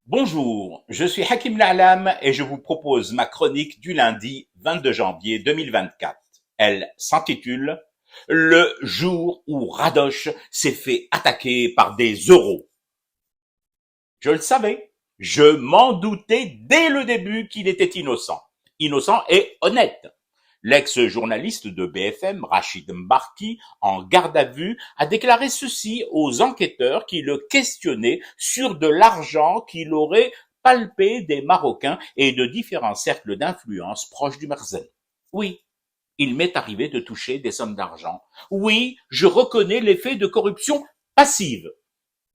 Bonjour, je suis Hakim Na'lam et je vous propose ma chronique du lundi 22 janvier 2024. Elle s'intitule « Le jour où Radosh s'est fait attaquer par des euros ». Je le savais, je m'en doutais dès le début qu'il était innocent. Innocent et honnête. L'ex-journaliste de BFM, Rachid Mbarki, en garde à vue, a déclaré ceci aux enquêteurs qui le questionnaient sur de l'argent qu'il aurait palpé des Marocains et de différents cercles d'influence proches du Merzen. Oui, il m'est arrivé de toucher des sommes d'argent. Oui, je reconnais l'effet de corruption passive.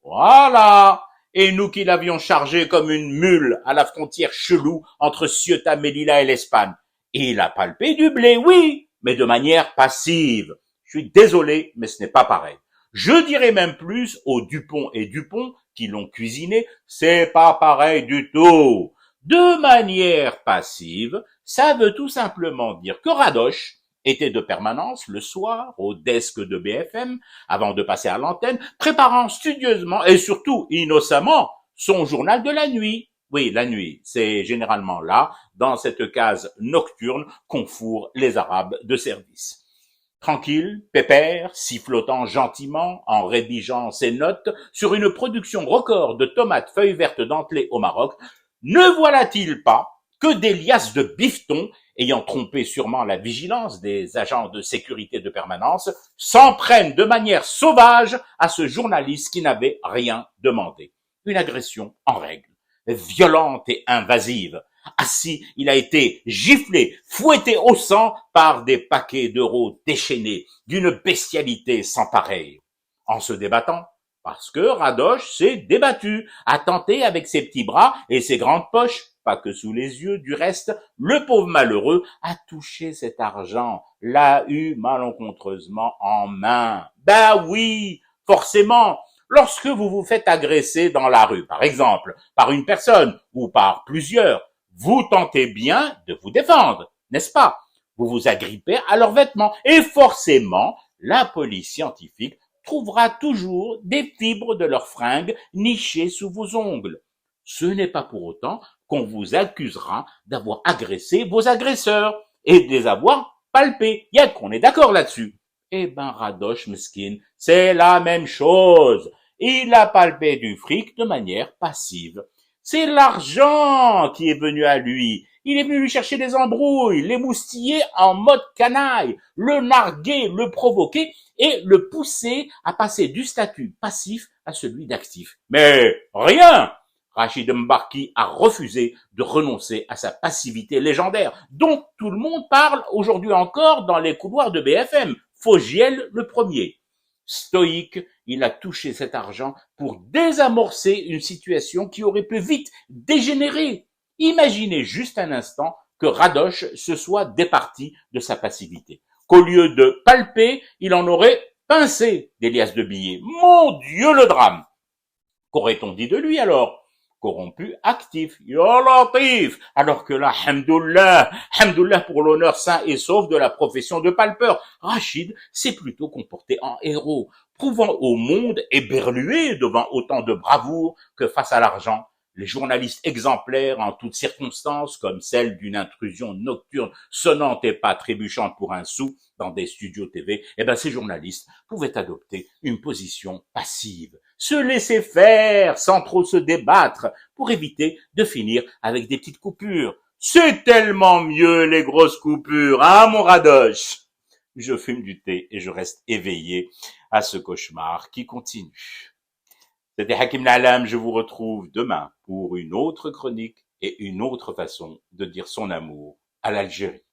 Voilà. Et nous qui l'avions chargé comme une mule à la frontière chelou entre Ceuta, Melilla et l'Espagne. Et il a palpé du blé, oui, mais de manière passive. Je suis désolé, mais ce n'est pas pareil. Je dirais même plus aux Dupont et Dupont qui l'ont cuisiné, c'est pas pareil du tout. De manière passive, ça veut tout simplement dire que Radoche était de permanence le soir au desk de BFM avant de passer à l'antenne, préparant studieusement et surtout innocemment son journal de la nuit. Oui, la nuit, c'est généralement là, dans cette case nocturne qu'on fourre les Arabes de service. Tranquille, pépère, sifflotant gentiment en rédigeant ses notes sur une production record de tomates feuilles vertes dentelées au Maroc, ne voilà-t-il pas que des liasses de bifton, ayant trompé sûrement la vigilance des agents de sécurité de permanence, s'en prennent de manière sauvage à ce journaliste qui n'avait rien demandé. Une agression en règle, violente et invasive. Assis, il a été giflé, fouetté au sang par des paquets d'euros déchaînés, d'une bestialité sans pareille. En se débattant, parce que Radoche s'est débattu, a tenté avec ses petits bras et ses grandes poches, pas que sous les yeux du reste, le pauvre malheureux a touché cet argent, l'a eu malencontreusement en main. Ben oui, forcément, lorsque vous vous faites agresser dans la rue, par exemple, par une personne ou par plusieurs, vous tentez bien de vous défendre, n'est-ce pas? Vous vous agrippez à leurs vêtements et forcément, la police scientifique trouvera toujours des fibres de leurs fringues nichées sous vos ongles. Ce n'est pas pour autant qu'on vous accusera d'avoir agressé vos agresseurs et de les avoir palpés. Il y a qu'on est d'accord là-dessus. Eh ben, Radoche Meskin, c'est la même chose. Il a palpé du fric de manière passive. C'est l'argent qui est venu à lui. Il est venu lui chercher des embrouilles, l'émoustiller en mode canaille, le narguer, le provoquer et le pousser à passer du statut passif à celui d'actif. Mais rien! Rachid Mbarki a refusé de renoncer à sa passivité légendaire, dont tout le monde parle aujourd'hui encore dans les couloirs de BFM. Fogiel le premier. Stoïque, il a touché cet argent pour désamorcer une situation qui aurait pu vite dégénérer. Imaginez juste un instant que Radoche se soit départi de sa passivité. Qu'au lieu de palper, il en aurait pincé des liasses de billets. Mon Dieu, le drame! Qu'aurait-on dit de lui alors? Corrompu actif, ya latif, alors que là, hamdoullah pour l'honneur sain et sauf de la profession de palpeur. Rachid s'est plutôt comporté en héros, prouvant au monde éberlué devant autant de bravoure que face à l'argent. Les journalistes exemplaires en toutes circonstances, comme celle d'une intrusion nocturne sonnante et pas trébuchante pour un sou dans des studios TV, eh ben ces journalistes pouvaient adopter une position passive, se laisser faire sans trop se débattre pour éviter de finir avec des petites coupures. C'est tellement mieux les grosses coupures, hein mon Radoche? Je fume du thé et je reste éveillé à ce cauchemar qui continue. C'était Hakim Na'lam, je vous retrouve demain pour une autre chronique et une autre façon de dire son amour à l'Algérie.